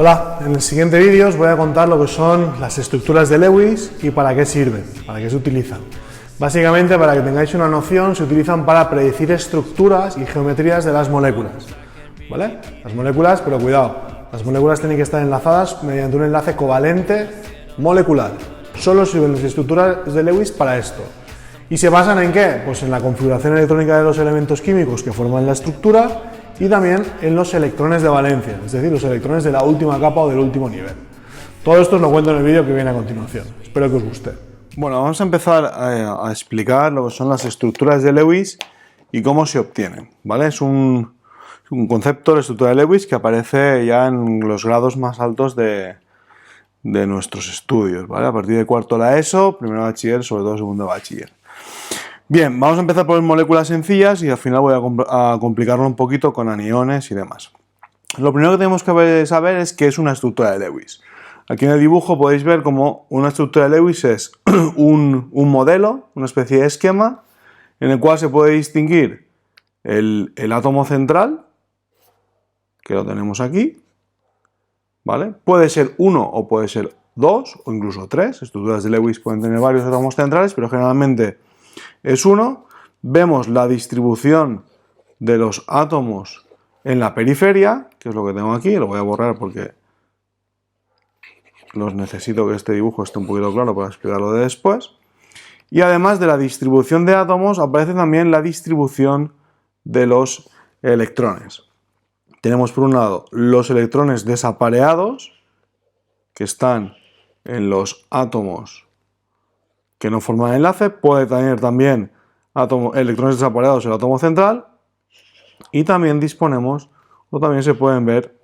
Hola, en el siguiente vídeo os voy a contar lo que son las estructuras de Lewis y para qué sirven, para qué se utilizan. Básicamente, para que tengáis una noción, se utilizan para predecir estructuras y geometrías de las moléculas. ¿Vale? Las moléculas, pero cuidado, las moléculas tienen que estar enlazadas mediante un enlace covalente molecular. Solo sirven las estructuras de Lewis para esto. ¿Y se basan en qué? Pues en la configuración electrónica de los elementos químicos que forman la estructura y también en los electrones de valencia, es decir, los electrones de la última capa o del último nivel. Todo esto os lo cuento en el vídeo que viene a continuación. Espero que os guste. Bueno, vamos a empezar a explicar lo que son las estructuras de Lewis y cómo se obtienen, ¿vale? Es un concepto, la estructura de Lewis, que aparece ya en los grados más altos de nuestros estudios, ¿vale? A partir de cuarto de la ESO, primero de bachiller, sobre todo segundo de bachiller. Bien, vamos a empezar por moléculas sencillas y al final voy a complicarlo un poquito con aniones y demás. Lo primero que tenemos que saber es qué es una estructura de Lewis. Aquí en el dibujo podéis ver como una estructura de Lewis es un modelo, una especie de esquema, en el cual se puede distinguir el átomo central, que lo tenemos aquí, ¿vale? Puede ser uno o puede ser dos o incluso tres. Estructuras de Lewis pueden tener varios átomos centrales, pero generalmente es uno. Vemos la distribución de los átomos en la periferia, que es lo que tengo aquí. Lo voy a borrar porque necesito que este dibujo esté un poquito claro para explicarlo de después. Y además de la distribución de átomos, aparece también la distribución de los electrones. Tenemos por un lado los electrones desapareados, que están en los átomos que no forman enlace. Puede tener también electrones desapareados en el átomo central. Y también disponemos, o también se pueden ver,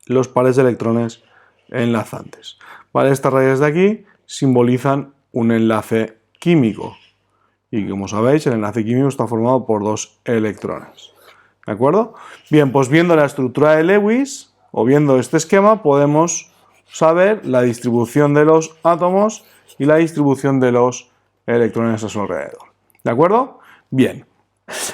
los pares de electrones enlazantes. ¿Vale? Estas rayas de aquí simbolizan un enlace químico. Y como sabéis, el enlace químico está formado por dos electrones. ¿De acuerdo? Bien, pues viendo la estructura de Lewis, o viendo este esquema, podemos saber la distribución de los átomos y la distribución de los electrones a su alrededor. ¿De acuerdo? Bien.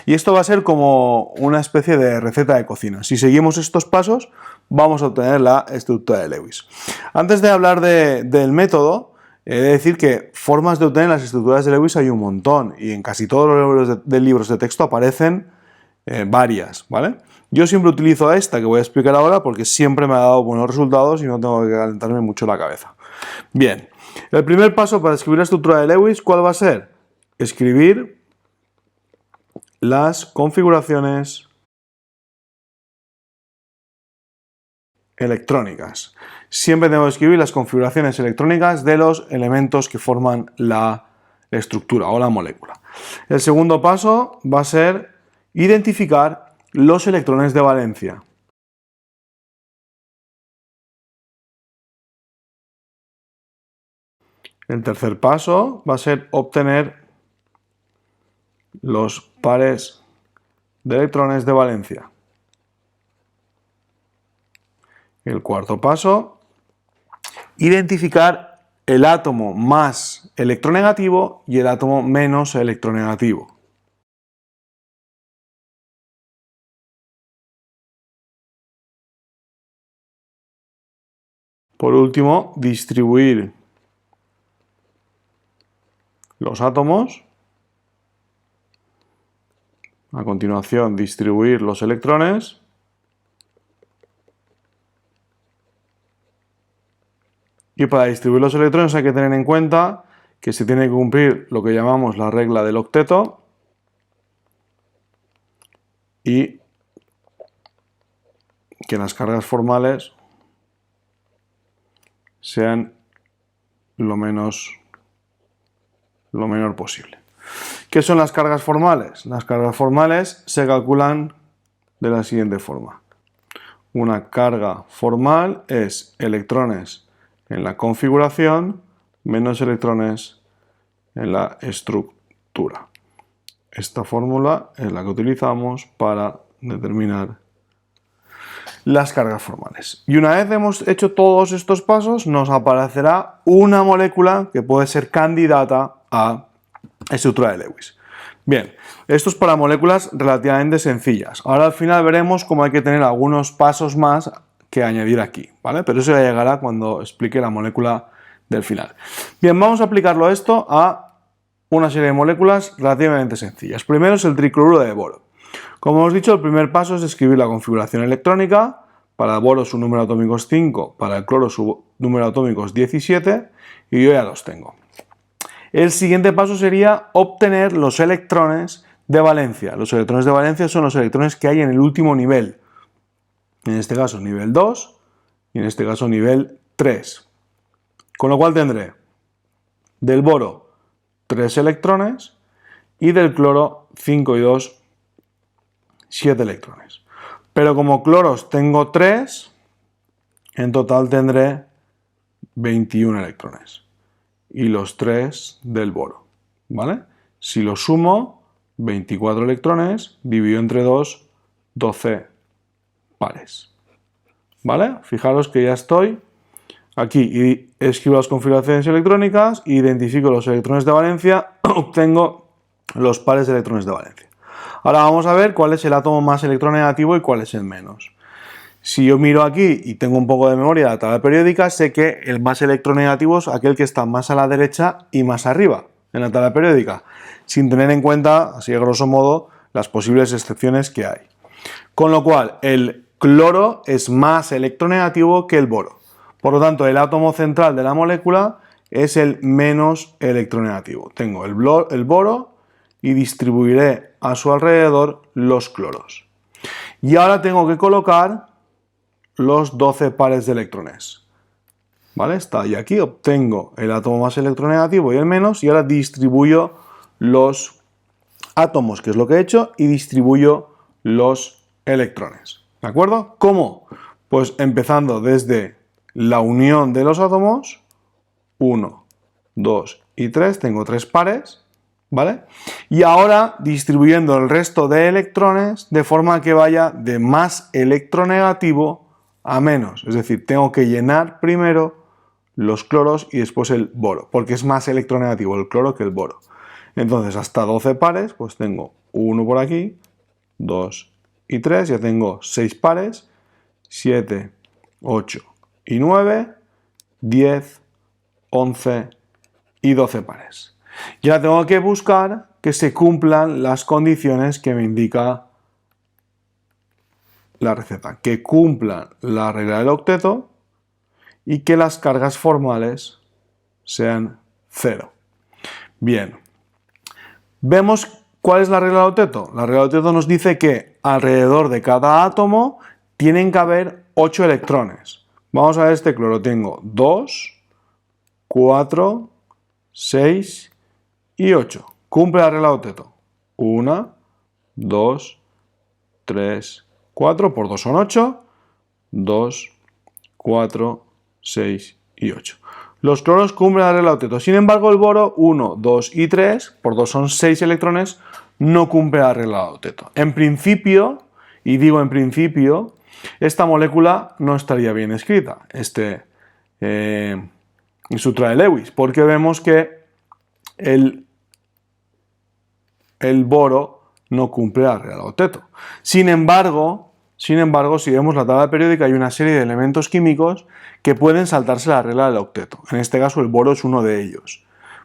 Y esto va a ser como una especie de receta de cocina. Si seguimos estos pasos, vamos a obtener la estructura de Lewis. Antes de hablar del método, he de decir que formas de obtener las estructuras de Lewis hay un montón, y en casi todos los libros de texto aparecen varias, ¿vale? Yo siempre utilizo esta que voy a explicar ahora porque siempre me ha dado buenos resultados y no tengo que calentarme mucho la cabeza. Bien, el primer paso para escribir la estructura de Lewis, ¿cuál va a ser? Escribir las configuraciones electrónicas. Siempre tengo que escribir las configuraciones electrónicas de los elementos que forman la estructura o la molécula. El segundo paso va a ser identificar los electrones de valencia. El tercer paso va a ser obtener los pares de electrones de valencia. El cuarto paso, identificar el átomo más electronegativo y el átomo menos electronegativo. Por último, distribuir los átomos. A continuación, distribuir los electrones. Y para distribuir los electrones hay que tener en cuenta que se tiene que cumplir lo que llamamos la regla del octeto y que las cargas formales sean lo menor posible. ¿Qué son las cargas formales? Las cargas formales se calculan de la siguiente forma. Una carga formal es electrones en la configuración menos electrones en la estructura. Esta fórmula es la que utilizamos para determinar las cargas formales. Y una vez hemos hecho todos estos pasos, nos aparecerá una molécula que puede ser candidata a estructura de Lewis. Bien, esto es para moléculas relativamente sencillas. Ahora al final veremos cómo hay que tener algunos pasos más que añadir aquí, ¿vale? Pero eso ya llegará cuando explique la molécula del final. Bien, vamos a aplicarlo esto a una serie de moléculas relativamente sencillas. Primero es el tricloruro de boro. Como hemos dicho, el primer paso es escribir la configuración electrónica. Para el boro su número atómico es 5, para el cloro su número atómico es 17 y yo ya los tengo. El siguiente paso sería obtener los electrones de valencia. Los electrones de valencia son los electrones que hay en el último nivel. En este caso nivel 2 y en este caso nivel 3. Con lo cual tendré del boro 3 electrones y del cloro 5 y 2, 7 electrones. Pero como cloros tengo 3, en total tendré 21 electrones. Y los 3 del boro, ¿vale? Si lo sumo, 24 electrones, dividido entre 2, 12 pares, ¿vale? Fijaros que ya estoy aquí y escribo las configuraciones electrónicas, identifico los electrones de valencia, obtengo los pares de electrones de valencia. Ahora vamos a ver cuál es el átomo más electronegativo y cuál es el menos. Si yo miro aquí y tengo un poco de memoria de la tabla periódica, sé que el más electronegativo es aquel que está más a la derecha y más arriba en la tabla periódica, sin tener en cuenta, así a grosso modo, las posibles excepciones que hay. Con lo cual, el cloro es más electronegativo que el boro. Por lo tanto, el átomo central de la molécula es el menos electronegativo. Tengo el boro y distribuiré a su alrededor los cloros. Y ahora tengo que colocar los 12 pares de electrones. ¿Vale? Está ahí aquí, obtengo el átomo más electronegativo y el menos, y ahora distribuyo los átomos, que es lo que he hecho, y distribuyo los electrones. ¿De acuerdo? ¿Cómo? Pues empezando desde la unión de los átomos, 1, 2 y 3, tengo 3 pares, ¿vale? Y ahora distribuyendo el resto de electrones de forma que vaya de más electronegativo a menos. Es decir, tengo que llenar primero los cloros y después el boro, porque es más electronegativo el cloro que el boro. Entonces, hasta 12 pares, pues tengo 1 por aquí, 2 y 3, ya tengo 6 pares, 7, 8 y 9, 10, 11 y 12 pares. Ya tengo que buscar que se cumplan las condiciones que me indica la receta, que cumplan la regla del octeto y que las cargas formales sean 0. Bien, vemos cuál es la regla del octeto. La regla del octeto nos dice que alrededor de cada átomo tienen que haber 8 electrones. Vamos a ver este cloro, tengo 2, 4, 6 y 8. Cumple la regla del octeto. 1, 2, 3, 4, por 2 son 8, 2, 4, 6 y 8. Los cloros cumplen la regla del octeto. Sin embargo, el boro, 1, 2 y 3, por 2 son 6 electrones, no cumple la regla del octeto. En principio, y digo en principio, esta molécula no estaría bien escrita, Sutra de Lewis, porque vemos que el boro no cumple la regla del octeto. Sin embargo, si vemos la tabla periódica, hay una serie de elementos químicos que pueden saltarse la regla del octeto. En este caso, el boro es uno de ellos,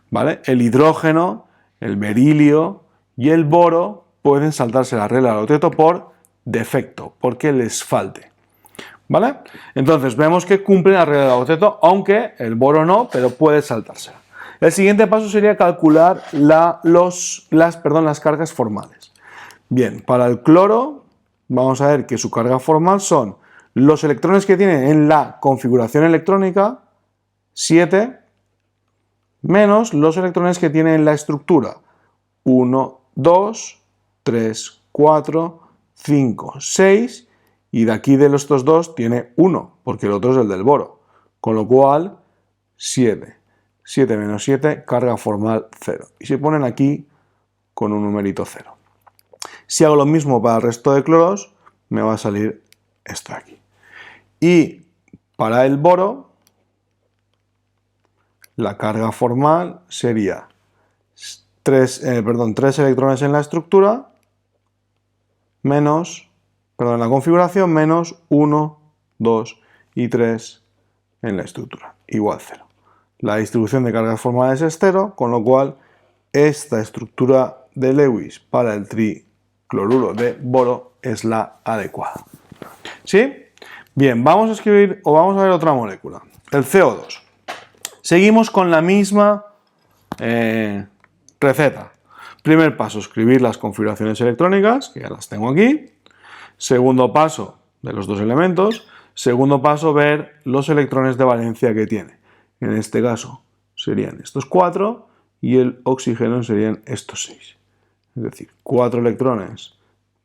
¿vale? El hidrógeno, el berilio y el boro pueden saltarse la regla del octeto por defecto, porque les falte, ¿vale? Entonces, vemos que cumplen la regla del octeto, aunque el boro no, pero puede saltársela. El siguiente paso sería calcular las cargas formales. Bien, para el cloro vamos a ver que su carga formal son los electrones que tiene en la configuración electrónica, 7, menos los electrones que tiene en la estructura, 1, 2, 3, 4, 5, 6, y de aquí de estos dos tiene 1, porque el otro es el del boro, con lo cual 7. 7 menos 7, carga formal 0. Y se ponen aquí con un numerito 0. Si hago lo mismo para el resto de cloros, me va a salir esto de aquí. Y para el boro, la carga formal sería 3 electrones en la estructura, menos, en la configuración, menos 1, 2 y 3 en la estructura, igual 0. La distribución de cargas formales es 0, con lo cual esta estructura de Lewis para el tricloruro de boro es la adecuada. ¿Sí? Bien, vamos a escribir o vamos a ver otra molécula, el CO2. Seguimos con la misma receta. Primer paso, escribir las configuraciones electrónicas, que ya las tengo aquí. Segundo paso, de los dos elementos. Segundo paso, ver los electrones de valencia que tiene. En este caso serían estos 4 y el oxígeno serían estos 6. Es decir, 4 electrones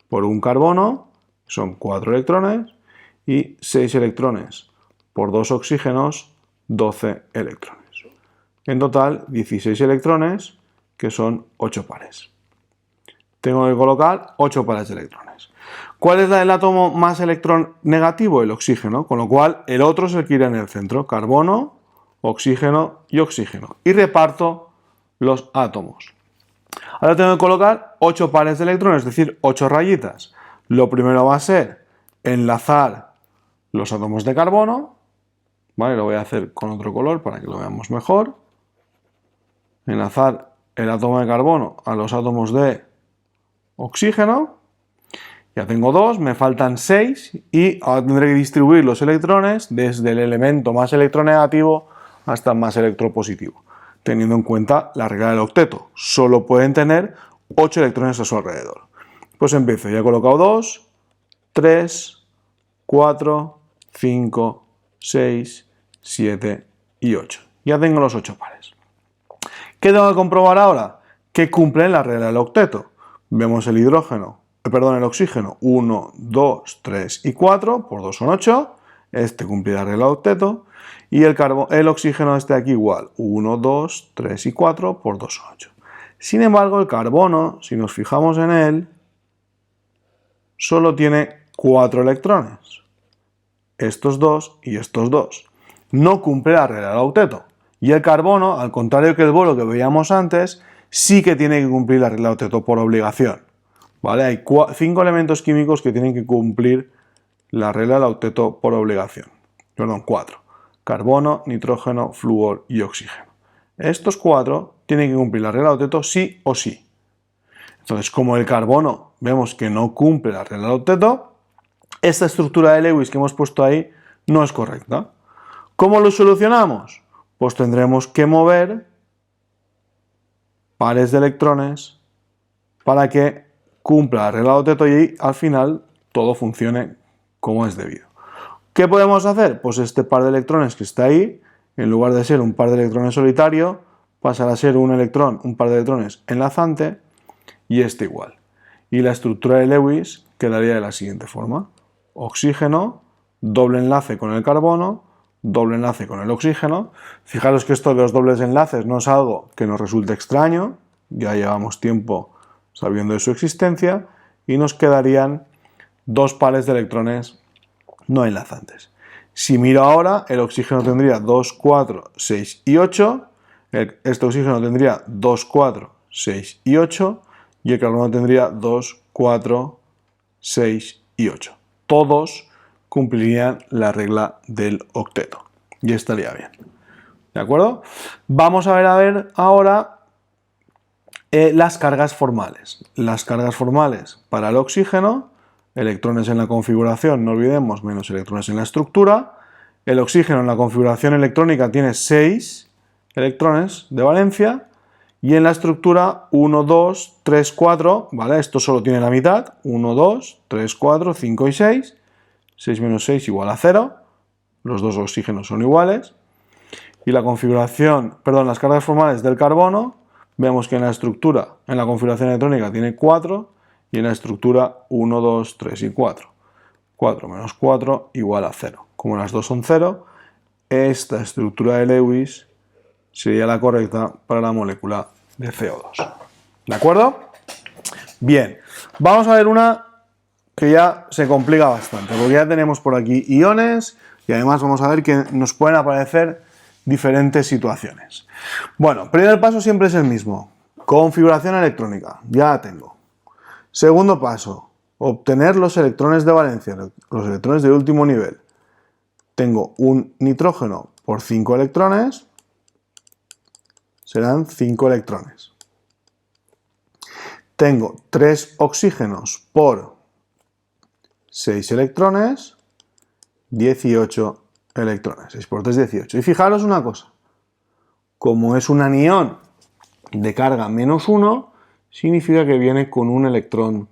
por un carbono son 4 electrones y 6 electrones por 2 oxígenos, 12 electrones. En total, 16 electrones, que son 8 pares. Tengo que colocar 8 pares de electrones. ¿Cuál es el átomo más electrón negativo? El oxígeno, con lo cual el otro es el que irá en el centro. Carbono, oxígeno y oxígeno. Y reparto los átomos. Ahora tengo que colocar 8 pares de electrones, es decir, 8 rayitas. Lo primero va a ser enlazar los átomos de carbono. ¿Vale? Lo voy a hacer con otro color para que lo veamos mejor. Enlazar el átomo de carbono a los átomos de oxígeno. Ya tengo 2, me faltan 6 y ahora tendré que distribuir los electrones desde el elemento más electronegativo hasta el más electropositivo, teniendo en cuenta la regla del octeto. Solo pueden tener 8 electrones a su alrededor. Pues empiezo, ya he colocado 2, 3, 4, 5, 6, 7 y 8. Ya tengo los 8 pares. ¿Qué tengo que comprobar ahora? Que cumplen la regla del octeto. Vemos el el oxígeno, 1, 2, 3 y 4, por 2 son 8, este cumplirá la regla del octeto, y el oxígeno este aquí igual, 1, 2, 3 y 4, por 2 son 8. Sin embargo, el carbono, si nos fijamos en él, solo tiene 4 electrones, estos 2 y estos 2. No cumple la regla del octeto. Y el carbono, al contrario que el boro que veíamos antes, sí que tiene que cumplir la regla del octeto por obligación. ¿Vale? Hay 5 elementos químicos que tienen que cumplir la regla del octeto por obligación. Perdón, 4. Carbono, nitrógeno, flúor y oxígeno. Estos 4 tienen que cumplir la regla del octeto sí o sí. Entonces, como el carbono vemos que no cumple la regla del octeto, esta estructura de Lewis que hemos puesto ahí no es correcta. ¿Cómo lo solucionamos? Pues tendremos que mover pares de electrones para que cumpla la regla del octeto y al final todo funcione como es debido. ¿Qué podemos hacer? Pues este par de electrones que está ahí, en lugar de ser un par de electrones solitario, pasará a ser un par de electrones enlazante y este igual. Y la estructura de Lewis quedaría de la siguiente forma. Oxígeno, doble enlace con el carbono, doble enlace con el oxígeno. Fijaros que esto de los dobles enlaces no es algo que nos resulte extraño, ya llevamos tiempo sabiendo de su existencia, y nos quedarían 2 pares de electrones no enlazantes. Si miro ahora, el oxígeno tendría 2, 4, 6 y 8, este oxígeno tendría 2, 4, 6 y 8, y el carbono tendría 2, 4, 6 y 8. Todos cumplirían la regla del octeto y estaría bien. ¿De acuerdo? Vamos a ver ahora las cargas formales. Las cargas formales para el oxígeno, electrones en la configuración, no olvidemos, menos electrones en la estructura. El oxígeno en la configuración electrónica tiene 6 electrones de valencia y en la estructura 1, 2, 3, 4, ¿vale? Esto solo tiene la mitad, 1, 2, 3, 4, 5 y 6. 6 menos 6 igual a 0. Los dos oxígenos son iguales. Y la configuración, perdón, las cargas formales del carbono, vemos que en la estructura, en la configuración electrónica tiene 4 y en la estructura 1, 2, 3 y 4. 4 menos 4 igual a 0. Como las dos son 0, esta estructura de Lewis sería la correcta para la molécula de CO2. ¿De acuerdo? Bien, vamos a ver una que ya se complica bastante, porque ya tenemos por aquí iones y además vamos a ver que nos pueden aparecer diferentes situaciones. Bueno, primer paso siempre es el mismo. Configuración electrónica, ya la tengo. Segundo paso, obtener los electrones de valencia, los electrones de último nivel. tengo un nitrógeno por 5 electrones, serán 5 electrones. Tengo 3 oxígenos por 6 electrones, 18 electrones. 6 por 3, 18. Y fijaros una cosa, como es un anión de carga -1, significa que viene con un electrón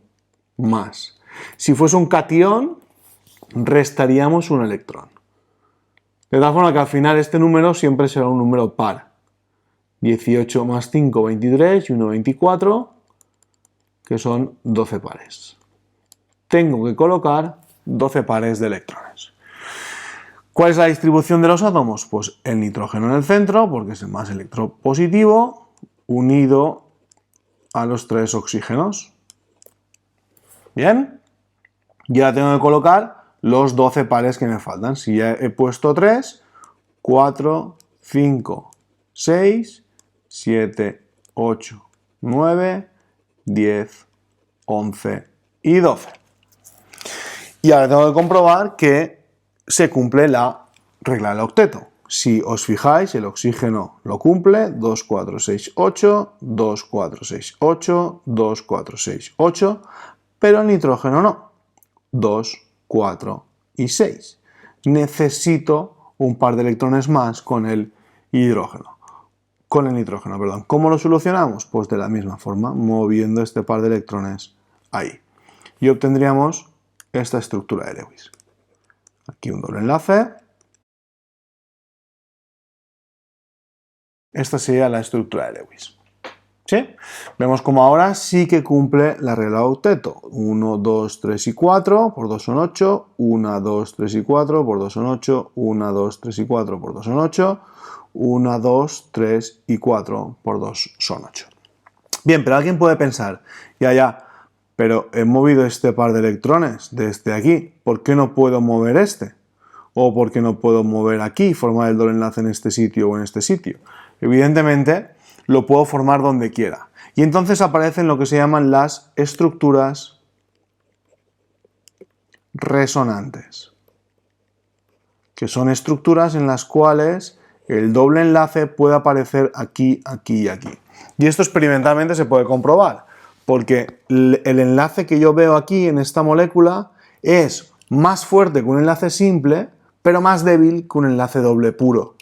más. Si fuese un catión, restaríamos un electrón. De tal forma que al final este número siempre será un número par. 18 más 5, 23 y 1, 24, que son 12 pares. Tengo que colocar 12 pares de electrones. ¿Cuál es la distribución de los átomos? Pues el nitrógeno en el centro, porque es el más electropositivo, unido a los 3 oxígenos. ¿Bien? Y ahora tengo que colocar los 12 pares que me faltan. Si ya he puesto 3, 4, 5, 6, 7, 8, 9, 10, 11 y 12. Y ahora tengo que comprobar que se cumple la regla del octeto. Si os fijáis, el oxígeno lo cumple, 2, 4, 6, 8, 2, 4, 6, 8, 2, 4, 6, 8, pero el nitrógeno no, 2, 4 y 6. Necesito un par de electrones más con el nitrógeno. ¿Cómo lo solucionamos? Pues de la misma forma, moviendo este par de electrones ahí. Y obtendríamos esta estructura de Lewis. Aquí un doble enlace. Esta sería la estructura de Lewis. ¿Sí? Vemos como ahora sí que cumple la regla de octeto. 1, 2, 3 y 4 por 2 son 8. 1, 2, 3 y 4 por 2 son 8. 1, 2, 3 y 4 por 2 son 8. 1, 2, 3 y 4 por 2 son 8. Bien, pero alguien puede pensar, ya, pero he movido este par de electrones desde aquí, ¿por qué no puedo mover este? ¿O por qué no puedo mover aquí y formar el doble enlace en este sitio o en este sitio? Evidentemente, lo puedo formar donde quiera. Y entonces aparecen lo que se llaman las estructuras resonantes, que son estructuras en las cuales el doble enlace puede aparecer aquí, aquí y aquí. Y esto experimentalmente se puede comprobar, porque el enlace que yo veo aquí en esta molécula es más fuerte que un enlace simple, pero más débil que un enlace doble puro,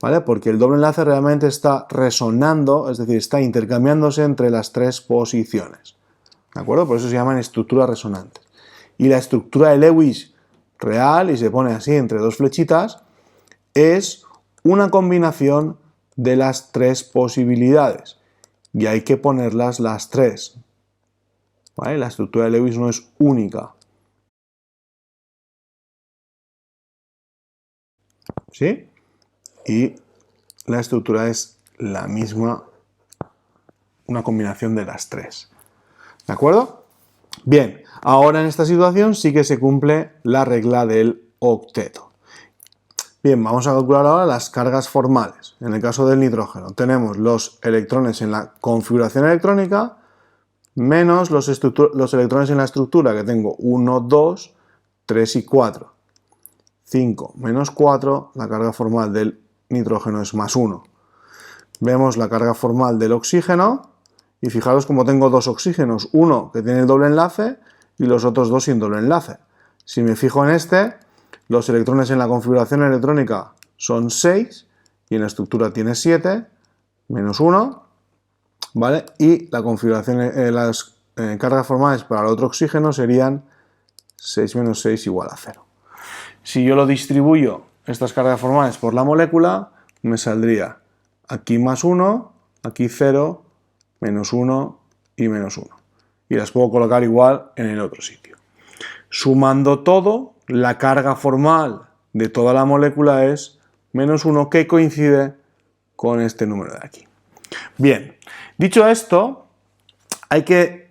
¿vale? Porque el doble enlace realmente está resonando, es decir, está intercambiándose entre las 3 posiciones, ¿de acuerdo? Por eso se llaman estructuras resonantes. Y la estructura de Lewis real, y se pone así entre 2 flechitas, es una combinación de las 3 posibilidades. Y hay que ponerlas las 3. ¿Vale? La estructura de Lewis no es única. ¿Sí? Y la estructura es la misma, una combinación de las 3. ¿De acuerdo? Bien, ahora en esta situación sí que se cumple la regla del octeto. Bien, vamos a calcular ahora las cargas formales. En el caso del nitrógeno tenemos los electrones en la configuración electrónica menos los electrones en la estructura, que tengo 1, 2, 3 y 4. 5 menos 4, la carga formal del nitrógeno es más 1. Vemos la carga formal del oxígeno y fijaros como tengo 2 oxígenos, uno que tiene el doble enlace y los otros 2 sin doble enlace. Si me fijo en este, los electrones en la configuración electrónica son 6 y en la estructura tiene 7, menos 1, ¿vale? Y la configuración, las cargas formales para el otro oxígeno serían 6 menos 6 igual a 0. Si yo lo distribuyo, estas cargas formales por la molécula, me saldría aquí más 1, aquí 0, menos 1 y menos 1. Y las puedo colocar igual en el otro sitio. Sumando todo, la carga formal de toda la molécula es menos 1, que coincide con este número de aquí. Bien, dicho esto, hay que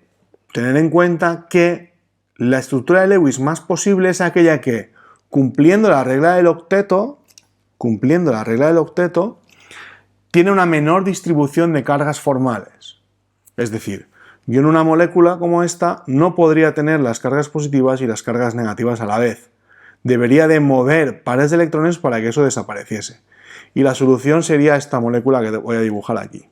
tener en cuenta que la estructura de Lewis más posible es aquella que, cumpliendo la regla del octeto, tiene una menor distribución de cargas formales. Es decir, yo en una molécula como esta no podría tener las cargas positivas y las cargas negativas a la vez. debería de mover pares de electrones para que eso desapareciese. Y la solución sería esta molécula que voy a dibujar aquí.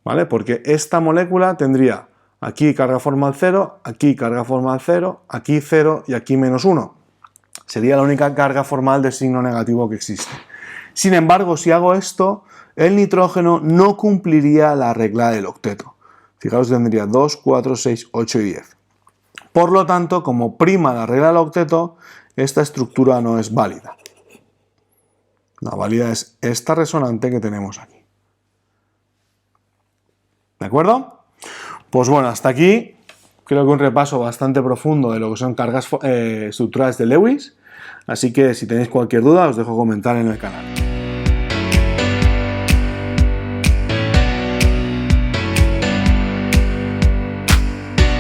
¿Vale? Porque esta molécula tendría aquí carga formal 0, aquí carga formal 0, aquí 0 y aquí -1. Sería la única carga formal de signo negativo que existe. Sin embargo, si hago esto, el nitrógeno no cumpliría la regla del octeto. Fijaos, tendría 2, 4, 6, 8 y 10. Por lo tanto, como prima la regla del octeto, esta estructura no es válida. La válida es esta resonante que tenemos aquí. ¿De acuerdo? Pues bueno, hasta aquí creo que un repaso bastante profundo de lo que son cargas estructurales de Lewis. Así que si tenéis cualquier duda os dejo comentar en el canal.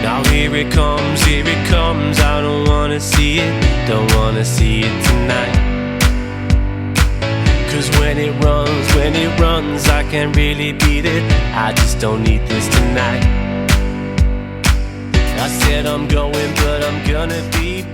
Now here it comes, I don't wanna see it tonight. 'Cause when it runs, I can't really beat it, I just don't need this tonight. I said I'm going, but I'm gonna be